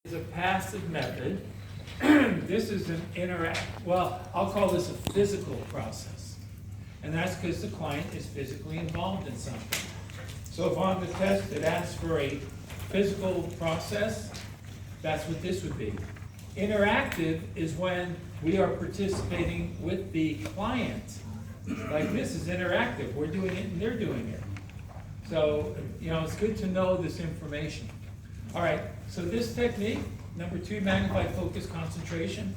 Is a passive method. This is an I'll call this a physical process. And that's because the client is physically involved in something. So if on the test it asks for a physical process, that's what this would be. Interactive is when we are participating with the client. Like this is interactive. We're doing it and they're doing it. So, it's good to know this information. All right, so this technique, number 2, magnified focus concentration,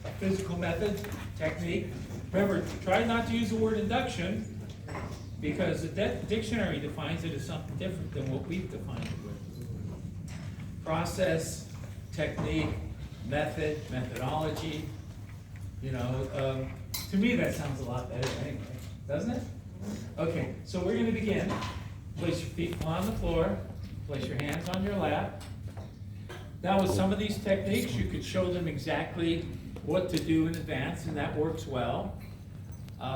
a physical method, technique. Remember, try not to use the word induction because the dictionary defines it as something different than what we've defined it with. Process, technique, method, methodology. To me that sounds a lot better anyway, doesn't it? Okay, so we're going to begin. Place your feet on the floor. Place your hands on your lap. Now with some of these techniques, you could show them exactly what to do in advance, and that works well.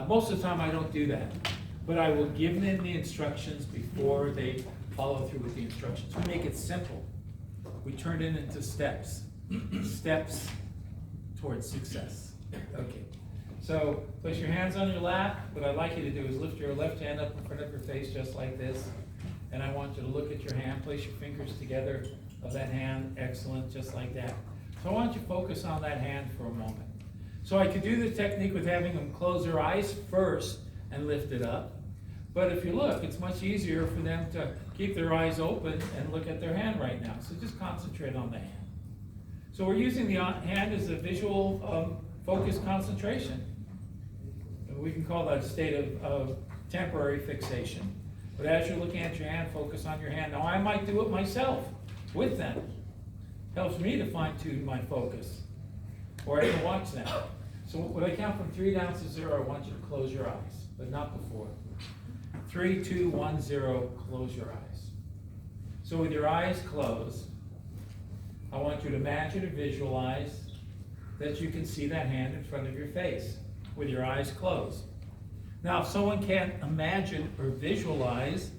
Most of the time I don't do that, but I will give them the instructions before they follow through with the instructions. We make it simple. We turn it into steps. Steps towards success. Okay, so place your hands on your lap. What I'd like you to do is lift your left hand up in front of your face just like this. And I want you to look at your hand, place your fingers together of that hand, excellent, just like that. So I want you to focus on that hand for a moment. So I could do the technique with having them close their eyes first and lift it up. But if you look, it's much easier for them to keep their eyes open and look at their hand right now. So just concentrate on the hand. So we're using the hand as a visual focus concentration. We can call that a state of temporary fixation. But as you're looking at your hand, focus on your hand. Now I might do it myself with them. Helps me to fine-tune my focus. Or I can watch them. So when I count from 3 down to 0, I want you to close your eyes, but not before. 3, 2, 1, 0, close your eyes. So with your eyes closed, I want you to imagine or visualize that you can see that hand in front of your face with your eyes closed. Now, if someone can't imagine or visualize,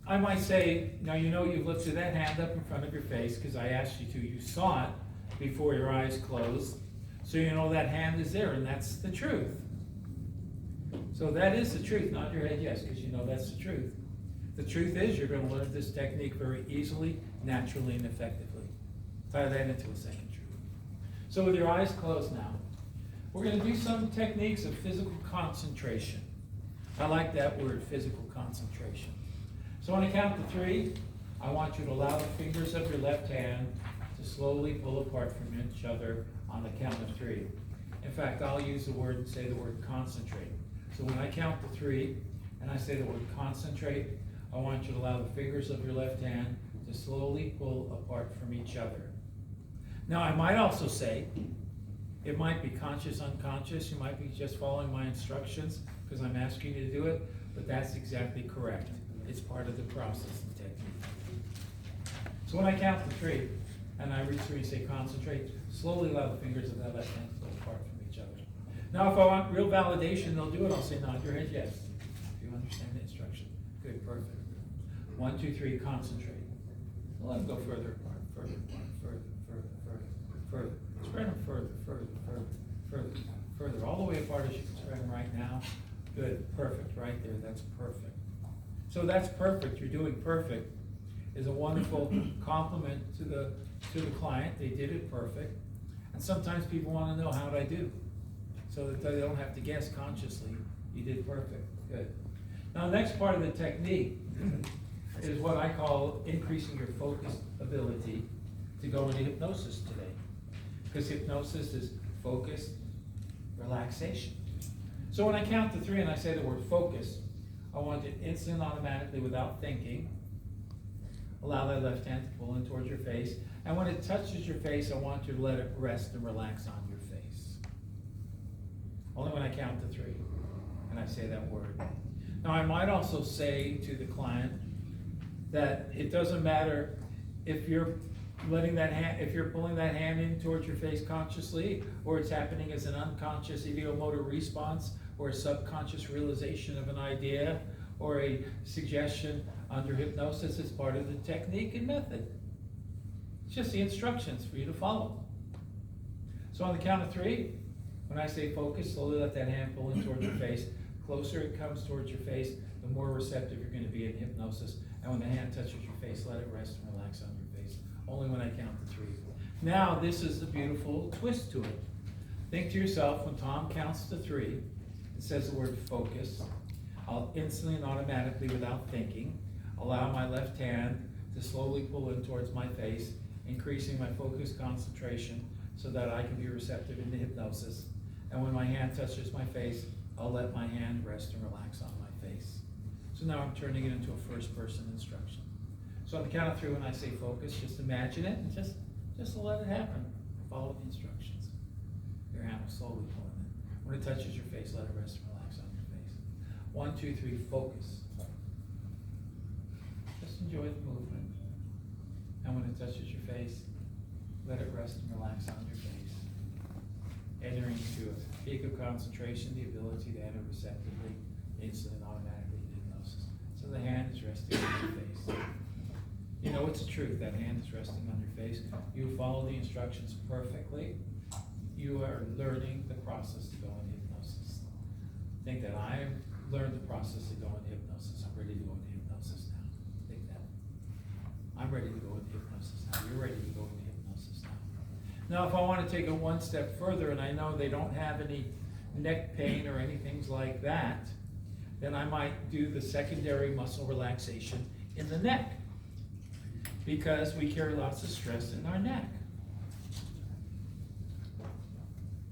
I might say, now you've lifted that hand up in front of your face because I asked you to. You saw it before your eyes closed. So you know that hand is there, and that's the truth. So that is the truth, not your head yes, because you know that's the truth. The truth is you're going to learn this technique very easily, naturally, and effectively. Tie that into a second truth. So with your eyes closed now, we're going to do some techniques of physical concentration. I like that word, physical concentration. So when I count to 3, I want you to allow the fingers of your left hand to slowly pull apart from each other on the count of 3. In fact, I'll use the word and say the word concentrate. So when I count to 3 and I say the word concentrate, I want you to allow the fingers of your left hand to slowly pull apart from each other. Now I might also say, it might be conscious, unconscious. You might be just following my instructions because I'm asking you to do it, but that's exactly correct. It's part of the process and technique. So when I count to 3 and I reach 3 and say concentrate, slowly allow the fingers of that left hand to pull apart from each other. Now if I want real validation, they'll do it. I'll say nod your head yes. If you understand the instruction. Good, perfect. 1, 2, 3, concentrate. Well, let them go further apart, further apart, further. Spread them further, all the way apart as you can spread them right now. Good, perfect, right there, that's perfect. So that's perfect, you're doing perfect, is a wonderful compliment to the client. They did it perfect. And sometimes people want to know, how did I do? So that they don't have to guess consciously, you did perfect, good. Now the next part of the technique is what I call increasing your focus ability to go into hypnosis today. Because hypnosis is focused relaxation. So when I count to 3 and I say the word focus, I want you to instantly, automatically, without thinking, allow that left hand to pull in towards your face. And when it touches your face, I want you to let it rest and relax on your face. Only when I count to 3 and I say that word. Now I might also say to the client that it doesn't matter if you're if you're pulling that hand in towards your face consciously, or it's happening as an unconscious ideomotor response, or a subconscious realization of an idea, or a suggestion under hypnosis as part of the technique and method. just the instructions for you to follow. So on the count of 3, when I say focus, slowly let that hand pull in towards your face. Closer it comes towards your face, the more receptive you're going to be in hypnosis. And when the hand touches your face, let it rest and relax on your face. Only when I count to 3. Now, this is the beautiful twist to it. Think to yourself, when Tom counts to 3, it says the word focus. I'll instantly and automatically, without thinking, allow my left hand to slowly pull in towards my face, increasing my focus concentration so that I can be receptive in the hypnosis. And when my hand touches my face, I'll let my hand rest and relax on my face. So now I'm turning it into a first-person instruction. So on the count of 3, when I say focus, just imagine it and just let it happen. Follow the instructions. Your hand will slowly pull in. When it touches your face, let it rest and relax on your face. 1, 2, 3, focus. Just enjoy the movement. And when it touches your face, let it rest and relax on your face. Entering into a peak of concentration, the ability to enter receptively, instantly and automatically in hypnosis. So the hand is resting on your face. You know it's the truth, that hand is resting on your face. You follow the instructions perfectly. You are learning the process to go into hypnosis. Think that I learned the process to go into hypnosis. I'm ready to go into hypnosis now. Think that. I'm ready to go into hypnosis now. You're ready to go into hypnosis now. Now, if I want to take it one step further, and I know they don't have any neck pain or anything like that, then I might do the secondary muscle relaxation in the neck, because we carry lots of stress in our neck.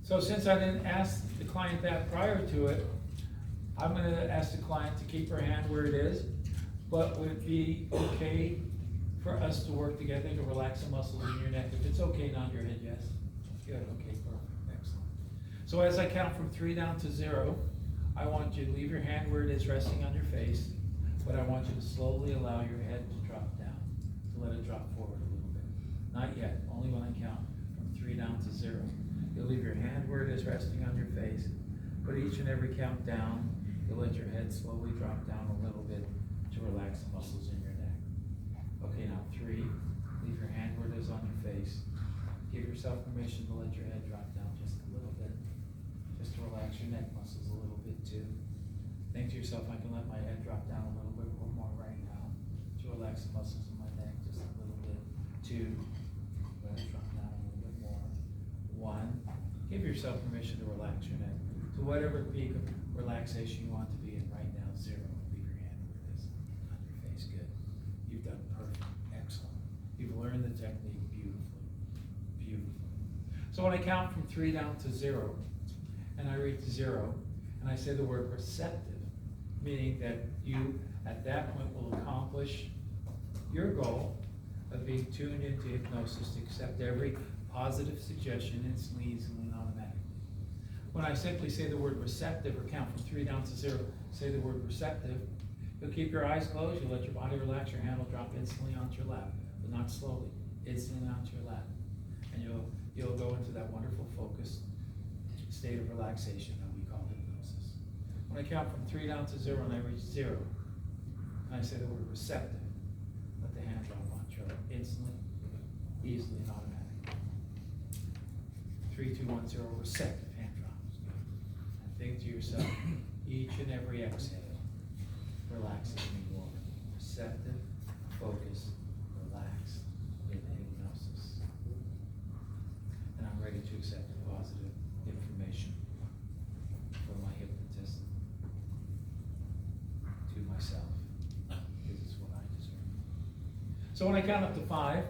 So since I didn't ask the client that prior to it, I'm going to ask the client to keep her hand where it is, but would it be okay for us to work together to relax the muscles in your neck? If it's okay, nod your head yes. Good, okay, perfect, excellent. So as I count from 3 down to 0, I want you to leave your hand where it is resting on your face, but I want you to slowly allow your head to drop down, to let it drop forward a little bit. Not yet, only when I count from 3 down to 0. You'll leave your hand where it is resting on your face, but each and every count down, you'll let your head slowly drop down a little bit to relax the muscles in your neck. Okay, now 3, leave your hand where it is on your face. Give yourself permission to let your head drop down just a little bit, just to relax your neck muscles a little bit too. Think to yourself, I can let my head drop down a little bit more right now to relax the muscles in my neck just a little bit. 2, let it drop down a little bit more. 1, give yourself permission to relax your neck to whatever peak of relaxation you want to be in right now. 0, leave your hand where it is on your face. Good. You've done perfect. Excellent. You've learned the technique beautifully. Beautiful. So when I count from 3 down to 0, and I reach 0, and I say the word receptive, meaning that you at that point will accomplish your goal of being tuned into hypnosis to accept every positive suggestion instantly, easily, and automatically. When I simply say the word receptive, or count from 3 down to 0, say the word receptive, you'll keep your eyes closed, you'll let your body relax, your hand will drop instantly onto your lap, but not slowly, instantly onto your lap. And you'll go into that wonderful focused state of relaxation that we call hypnosis. When I count from 3 down to 0 and I reach 0, and I say the word receptive, let the hand drop onto your lap instantly, easily, and automatically. 3, 2, 1, 0, receptive, hand drops. And think to yourself, each and every exhale relaxes me more. Receptive, focus, relax in hypnosis. And I'm ready to accept the positive information from my hypnotist to myself, because it's what I deserve. So when I count up to 5,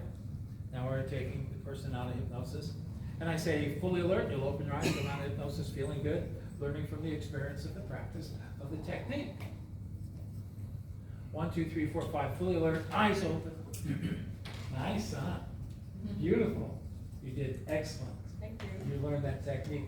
now we're taking the person out of hypnosis, and I say fully alert, you'll open your eyes, come out of hypnosis feeling good, learning from the experience of the practice of the technique. 1, 2, 3, 4, 5, fully alert, eyes open. Nice, huh? Beautiful. You did excellent. Thank you. You learned that technique.